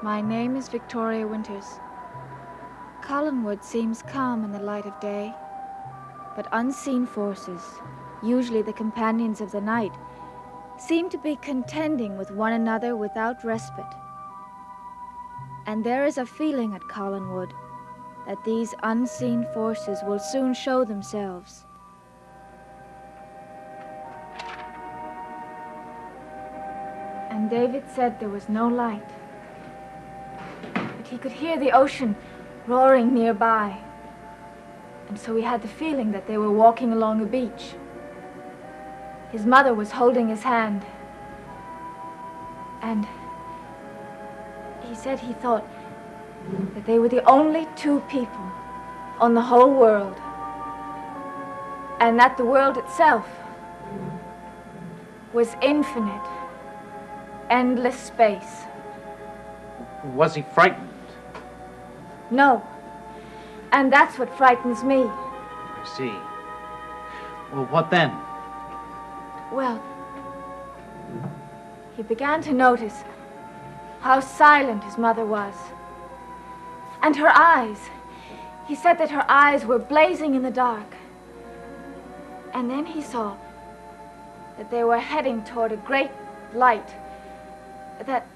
My name is Victoria Winters. Collinwood seems calm in the light of day, but unseen forces, usually the companions of the night, seem to be contending with one another without respite. And there is a feeling at Collinwood that these unseen forces will soon show themselves. And David said there was no light, but he could hear the ocean roaring nearby. And so he had the feeling that they were walking along a beach. His mother was holding his hand. And he said he thought that they were the only two people on the whole world. And that the world itself was infinite, endless space. Was he frightened? No. And that's what frightens me. I see. Well, what then? Well, he began to notice how silent his mother was. And her eyes. He said that her eyes were blazing in the dark. And then he saw that they were heading toward a great light that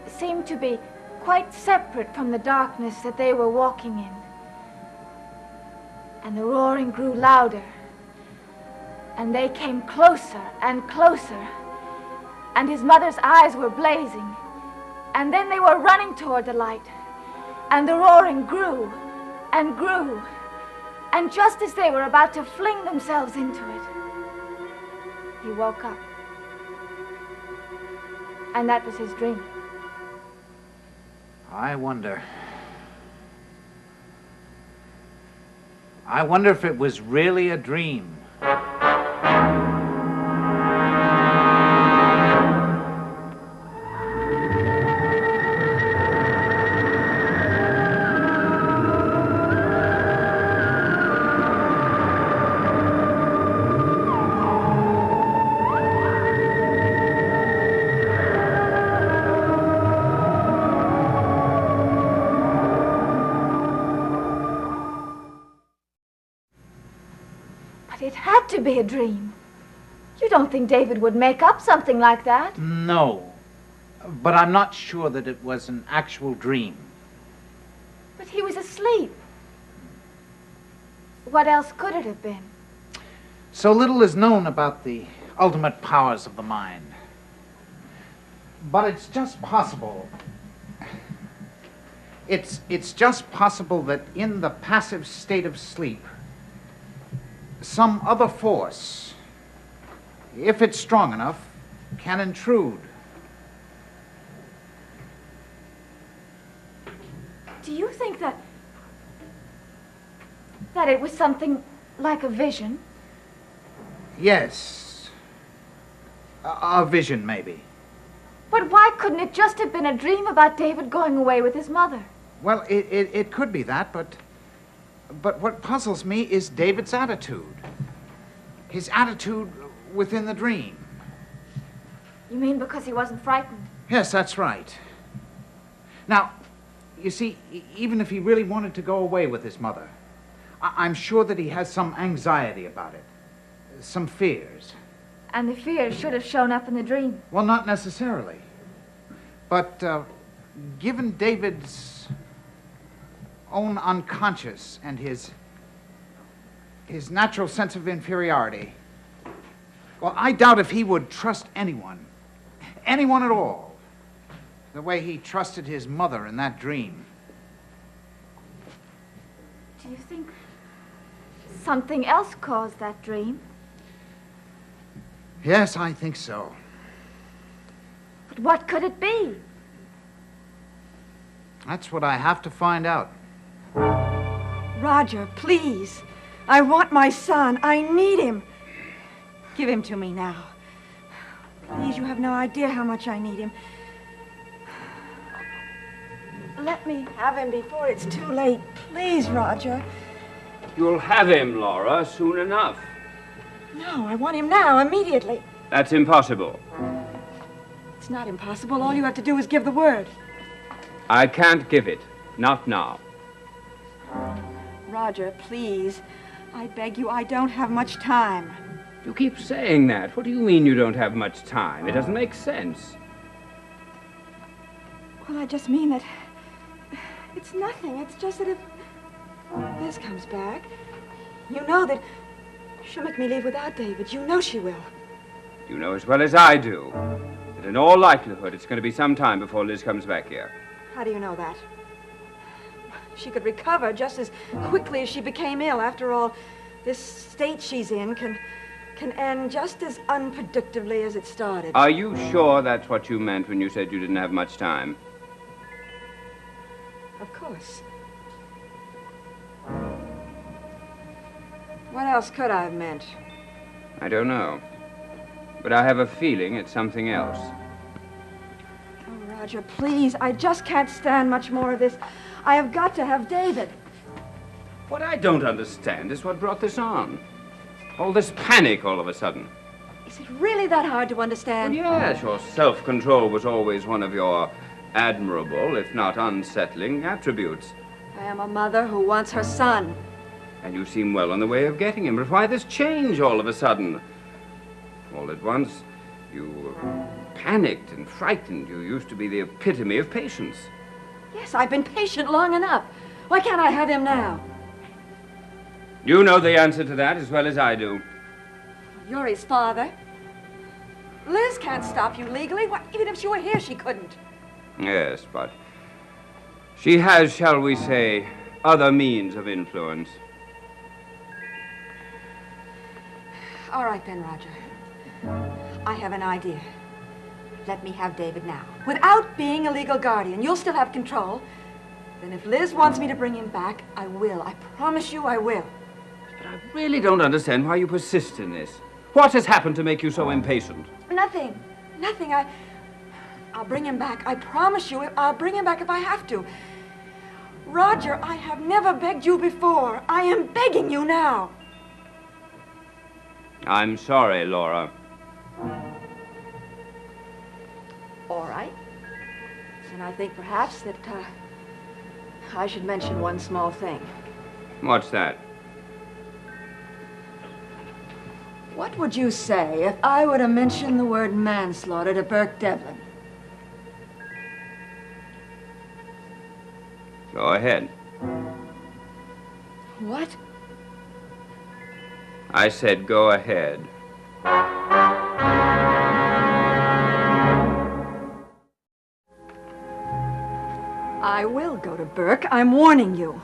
seemed to be quite separate from the darkness that they were walking in. And the roaring grew louder, and they came closer and closer, and his mother's eyes were blazing, and then they were running toward the light, and the roaring grew and grew, and just as they were about to fling themselves into it, he woke up. And that was his dream. I wonder if it was really a dream. It had to be a dream. You don't think David would make up something like that? No, but I'm not sure that it was an actual dream. But he was asleep. What else could it have been? So little is known about the ultimate powers of the mind. But it's just possible. It's just possible that in the passive state of sleep, some other force, if it's strong enough, can intrude. Do you think that it was something like a vision? Yes. A vision, maybe. But why couldn't it just have been a dream about David going away with his mother? Well, it could be that, but what puzzles me is David's attitude. His attitude within the dream. You mean because he wasn't frightened? Yes, that's right. Now, you see, even if he really wanted to go away with his mother, I'm sure that he has some anxiety about it, some fears. And the fears should have shown up in the dream. Well, not necessarily. But given David's own unconscious and his natural sense of inferiority, well, I doubt if he would trust anyone at all, the way he trusted his mother in that dream. Do you think something else caused that dream? Yes, I think so. But what could it be? That's what I have to find out. Roger, please. I want my son. I need him. Give him to me now. Please, you have no idea how much I need him. Let me have him before it's too late. Please, Roger. You'll have him, Laura, soon enough. No, I want him now, immediately. That's impossible. It's not impossible. All you have to do is give the word. I can't give it. Not now. Roger, please. I beg you, I don't have much time. You keep saying that. What do you mean you don't have much time? It doesn't make sense. Well, I just mean that it's nothing. It's just that if Liz comes back, you know that she'll make me leave without David. You know she will. You know as well as I do that in all likelihood it's going to be some time before Liz comes back here. How do you know that? She could recover just as quickly as she became ill. After all, this state she's in can end just as unpredictably as it started. Are you sure that's what you meant when you said you didn't have much time? Of course. What else could I have meant? I don't know. But I have a feeling it's something else. Oh, Roger, please. I just can't stand much more of this. I have got to have David. What I don't understand is what brought this on. All this panic all of a sudden. Is it really that hard to understand? Well, yes, your self-control was always one of your admirable, if not unsettling, attributes. I am a mother who wants her son. And you seem well on the way of getting him. But why this change all of a sudden? All at once, you were panicked and frightened. You used to be the epitome of patience. Yes, I've been patient long enough. Why can't I have him now? You know the answer to that as well as I do. You're his father. Liz can't stop you legally. Why, even if she were here, she couldn't. Yes, but she has, shall we say, other means of influence. All right then, Roger. I have an idea. Let me have David now. Without being a legal guardian, you'll still have control. Then if Liz wants me to bring him back, I will. I promise you I will. But I really don't understand why you persist in this. What has happened to make you so impatient? Nothing. Nothing. I'll bring him back. I promise you, I'll bring him back if I have to. Roger, I have never begged you before. I am begging you now. I'm sorry, Laura. All right. And I think perhaps that I should mention one small thing. What's that? What would you say if I were to mention the word manslaughter to Burke Devlin? Go ahead. What? I said go ahead. I will go to Burke. I'm warning you.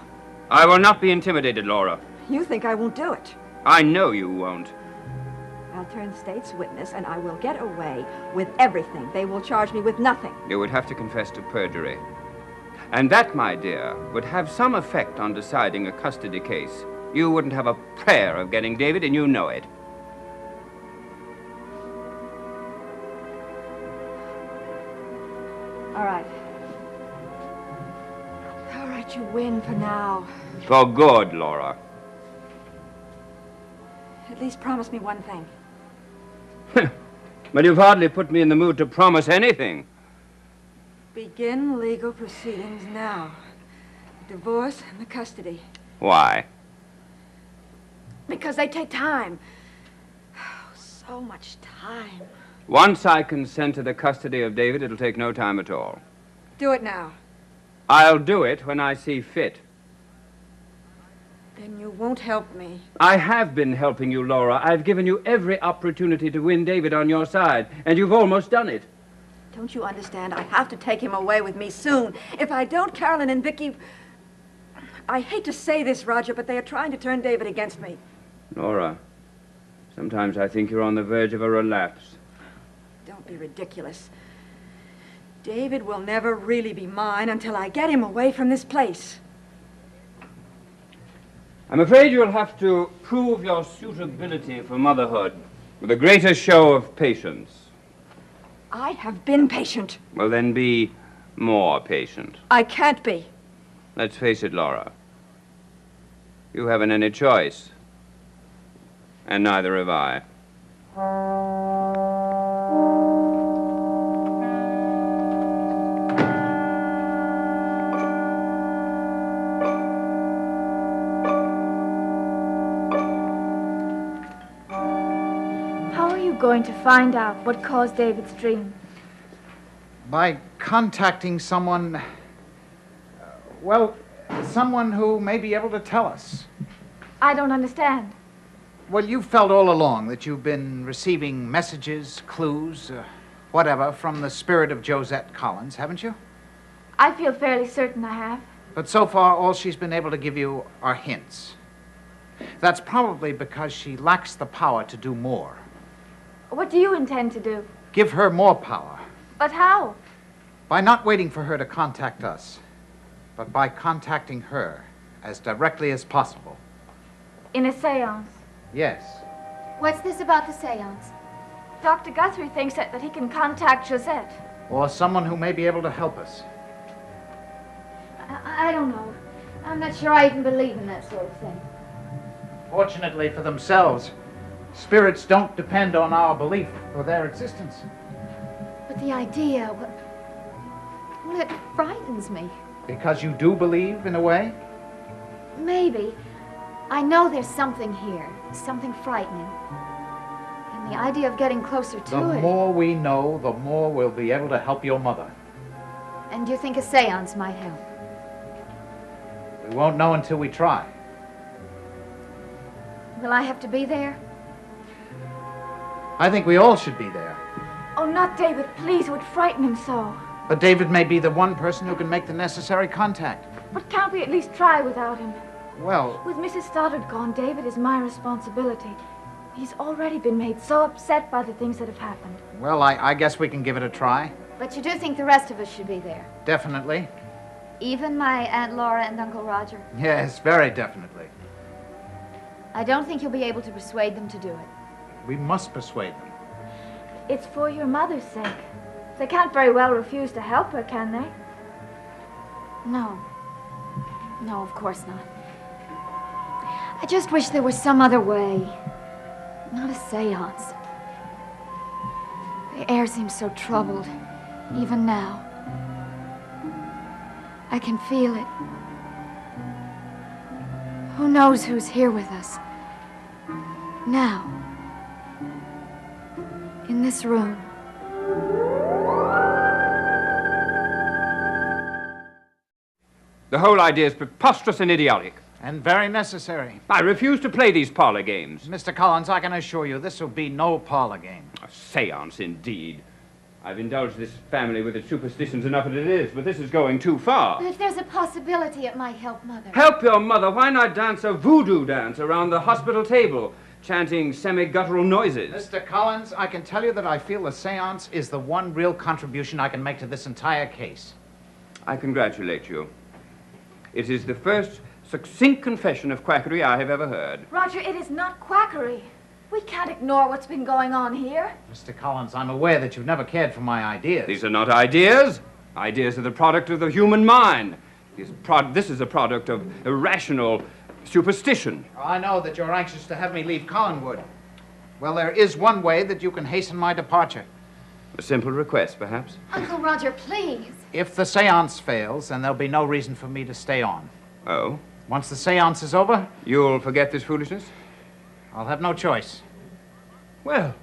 I will not be intimidated, Laura. You think I won't do it. I know you won't. I'll turn state's witness, and I will get away with everything. They will charge me with nothing. You would have to confess to perjury. And that, my dear, would have some effect on deciding a custody case. You wouldn't have a prayer of getting David, and you know it. All right. All right, you win for now. For good, Laura. At least promise me one thing. But you've hardly put me in the mood to promise anything. Begin legal proceedings now. The divorce and the custody. Why? Because they take time. Oh, so much time. Once I consent to the custody of David, it'll take no time at all. Do it now. I'll do it when I see fit. Then you won't help me. I have been helping you, Laura. I've given you every opportunity to win David on your side, and you've almost done it. Don't you understand? I have to take him away with me soon. If I don't, Carolyn and Vicky... I hate to say this, Roger, but they are trying to turn David against me. Laura, sometimes I think you're on the verge of a relapse. Don't be ridiculous. David will never really be mine until I get him away from this place. I'm afraid you'll have to prove your suitability for motherhood with a greater show of patience. I have been patient. Well, then be more patient. I can't be. Let's face it, Laura. You haven't any choice. And neither have I. going to find out what caused David's dream? By contacting someone, someone who may be able to tell us. I don't understand. Well, you felt all along that you've been receiving messages, clues, whatever, from the spirit of Josette Collins, haven't you? I feel fairly certain I have. But so far, all she's been able to give you are hints. That's probably because she lacks the power to do more. What do you intend to do? Give her more power. But how? By not waiting for her to contact us, but by contacting her as directly as possible. In a seance? Yes. What's this about the seance? Dr. Guthrie thinks that he can contact Josette. Or someone who may be able to help us. I don't know. I'm not sure I even believe in that sort of thing. Fortunately for themselves, spirits don't depend on our belief for their existence. But the idea, well, it frightens me. Because you do believe, in a way? Maybe. I know there's something here, something frightening. And the idea of getting closer to The it... more we know, the more we'll be able to help your mother. And you think a seance might help? We won't know until we try. Will I have to be there? I think we all should be there. Oh, not David, please. It would frighten him so. But David may be the one person who can make the necessary contact. But can't we at least try without him? Well, With Mrs. Stoddard gone, David is my responsibility. He's already been made so upset by the things that have happened. I guess we can give it a try. But you do think the rest of us should be there? Definitely. Even my Aunt Laura and Uncle Roger? Yes, very definitely. I don't think you'll be able to persuade them to do it. We must persuade them. It's for your mother's sake. They can't very well refuse to help her, can they? No. No, of course not. I just wish there was some other way. Not a seance. The air seems so troubled, even now. I can feel it. Who knows who's here with us? Now. In this room. The whole idea is preposterous and idiotic. And very necessary. I refuse to play these parlor games. Mr. Collins, I can assure you this will be no parlor game. A seance, indeed. I've indulged this family with its superstitions enough as it is, but this is going too far. But if there's a possibility it might help Mother. Help your mother? Why not dance a voodoo dance around the hospital table, chanting semi-guttural noises? Mr. Collins, I can tell you that I feel a seance is the one real contribution I can make to this entire case. I congratulate you. It is the first succinct confession of quackery I have ever heard. Roger, it is not quackery. We can't ignore what's been going on here. Mr. Collins, I'm aware that you've never cared for my ideas. These are not ideas. Ideas are the product of the human mind. This is a product of irrational superstition. I know that you're anxious to have me leave Collinwood. Well, there is one way that you can hasten my departure. A simple request, perhaps? Uncle Roger, please. If the seance fails, then there'll be no reason for me to stay on. Oh? Once the seance is over, You'll forget this foolishness? I'll have no choice. Well,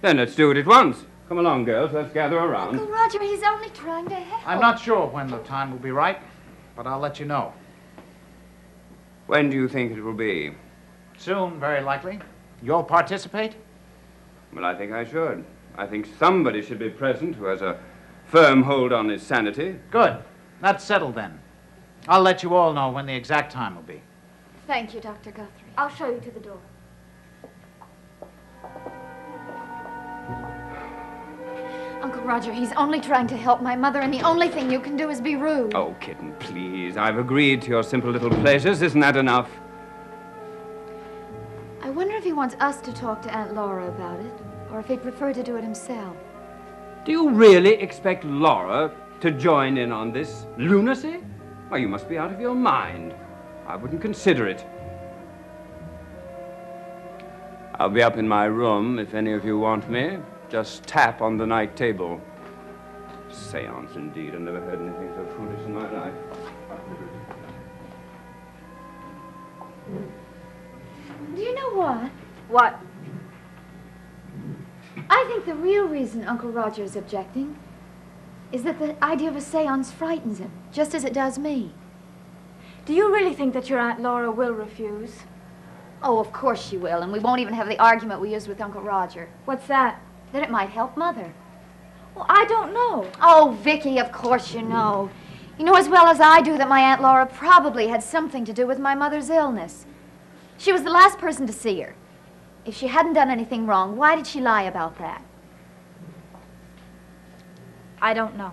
then let's do it at once. Come along, girls. Let's gather around. Uncle Roger, he's only trying to help. I'm not sure when the time will be right, but I'll let you know. When do you think it will be? Soon, very likely. You'll participate? Well, I think I should. I think somebody should be present who has a firm hold on his sanity. Good. That's settled then. I'll let you all know when the exact time will be. Thank you, Dr. Guthrie. I'll show you to the door. Uncle Roger, he's only trying to help my mother, and the only thing you can do is be rude. Oh, kitten, please. I've agreed to your simple little pleasures. Isn't that enough? I wonder if he wants us to talk to Aunt Laura about it, or if he'd prefer to do it himself. Do you really expect Laura to join in on this lunacy? Why, you must be out of your mind. I wouldn't consider it. I'll be up in my room if any of you want me. Just tap on the night table. Seance, indeed. I've never heard anything so foolish in my life. Do you know what? What? I think the real reason Uncle Roger is objecting is that the idea of a seance frightens him, just as it does me. Do you really think that your Aunt Laura will refuse? Oh, of course she will, and we won't even have the argument we used with Uncle Roger. What's that? That it might help Mother. Well, I don't know. Oh, Vicky, of course you know. You know as well as I do that my Aunt Laura probably had something to do with my mother's illness. She was the last person to see her. If she hadn't done anything wrong, why did she lie about that? I don't know.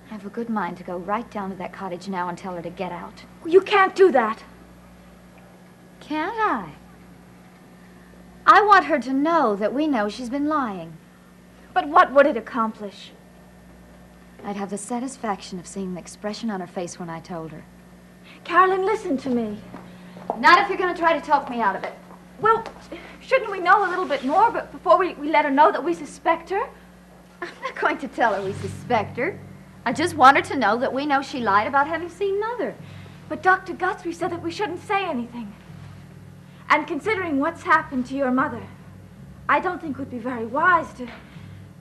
I have a good mind to go right down to that cottage now and tell her to get out. You can't do that. Can't I? I want her to know that we know she's been lying. But what would it accomplish? I'd have the satisfaction of seeing the expression on her face when I told her. Carolyn, listen to me. Not if you're going to try to talk me out of it. Well, shouldn't we know a little bit more before we let her know that we suspect her? I'm not going to tell her we suspect her. I just want her to know that we know she lied about having seen Mother. But Dr. Guthrie said that we shouldn't say anything. And considering what's happened to your mother, I don't think it would be very wise to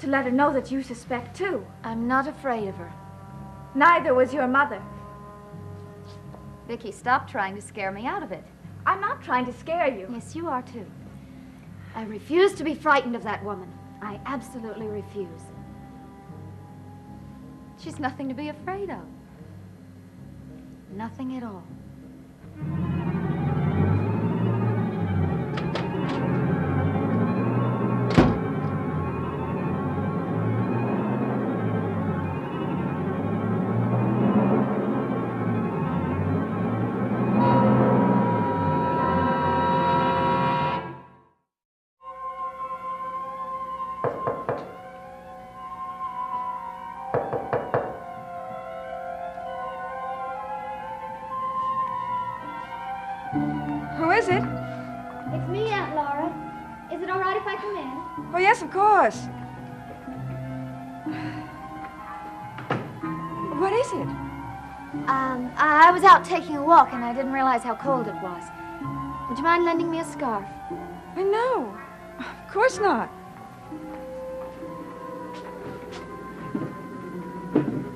let her know that you suspect too. I'm not afraid of her. Neither was your mother. Vicky, stop trying to scare me out of it. I'm not trying to scare you. Yes, you are too. I refuse to be frightened of that woman. I absolutely refuse. She's nothing to be afraid of. Nothing at all. Who is it? It's me, Aunt Laura. Is it all right if I come in? Oh, yes, of course. What is it? I was out taking a walk and I didn't realize how cold it was. Would you mind lending me a scarf? No, of course not.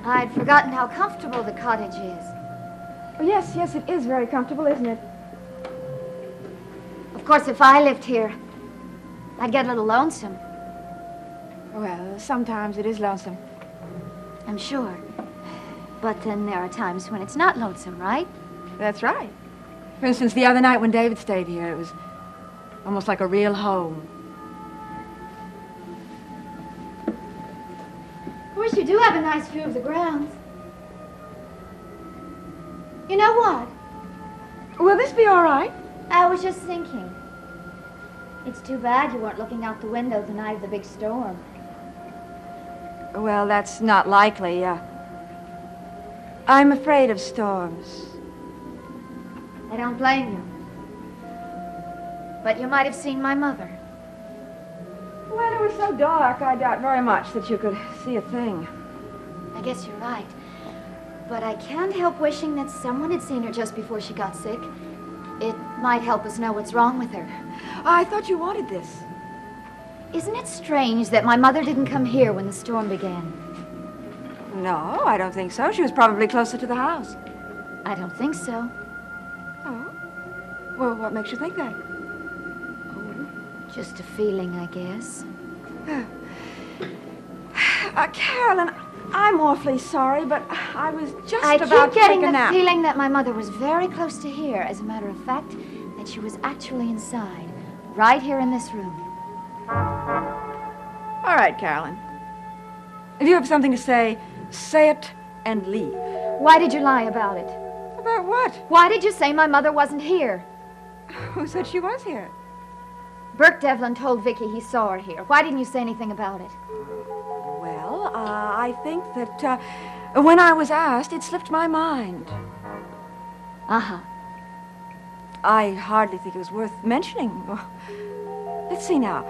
I'd forgotten how comfortable the cottage is. Oh, yes, it is very comfortable, isn't it? Of course, if I lived here, I'd get a little lonesome. Well, sometimes it is lonesome. I'm sure. But then there are times when it's not lonesome, right? That's right. For instance, the other night when David stayed here, it was almost like a real home. Of course, you do have a nice view of the grounds. You know what? Will this be all right? I was just thinking. It's too bad you weren't looking out the window the night of the big storm. Well, that's not likely. I'm afraid of storms. I don't blame you. But you might have seen my mother. Well, it was so dark, I doubt very much that you could see a thing. I guess you're right. But I can't help wishing that someone had seen her just before she got sick. It might help us know what's wrong with her. I thought you wanted this. Isn't it strange that my mother didn't come here when the storm began? No, I don't think so. She was probably closer to the house. I don't think so. Oh? Well, what makes you think that? Just a feeling, I guess. Carolyn, I'm awfully sorry, but I was just I about keep getting to take a the nap. feeling that my mother was very close to here. As a matter of fact, that she was actually inside, right here in this room. All right, Carolyn. If you have something to say it and leave. Why did you lie about it? About what? Why did you say my mother wasn't here? Who said she was here? Burke Devlin told Vicky he saw her here. Why didn't you say anything about it? Well, I think that when I was asked, it slipped my mind. Uh-huh. I hardly think it was worth mentioning. Let's see now.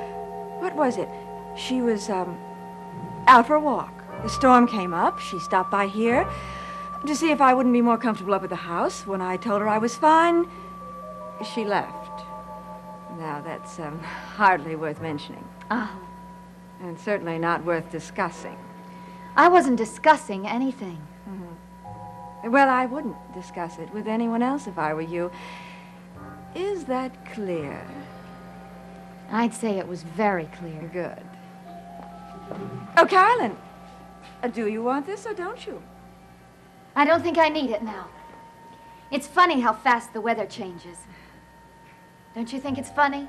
What was it? She was out for a walk. The storm came up. She stopped by here to see if I wouldn't be more comfortable up at the house. When I told her I was fine, she left. Now, that's hardly worth mentioning. Uh-huh. And certainly not worth discussing. I wasn't discussing anything. Well, I wouldn't discuss it with anyone else if I were you. Is that clear? I'd say it was very clear. Good. Oh, Carolyn, do you want this or don't you? I don't think I need it now. It's funny how fast the weather changes. Don't you think it's funny?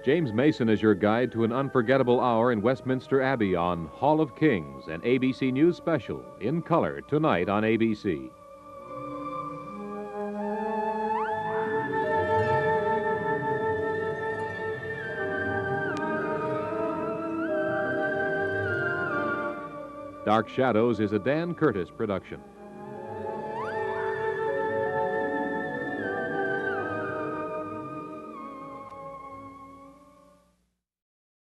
James Mason is your guide to an unforgettable hour in Westminster Abbey on Hall of Kings, an ABC News special in color tonight on ABC. Dark Shadows is a Dan Curtis production.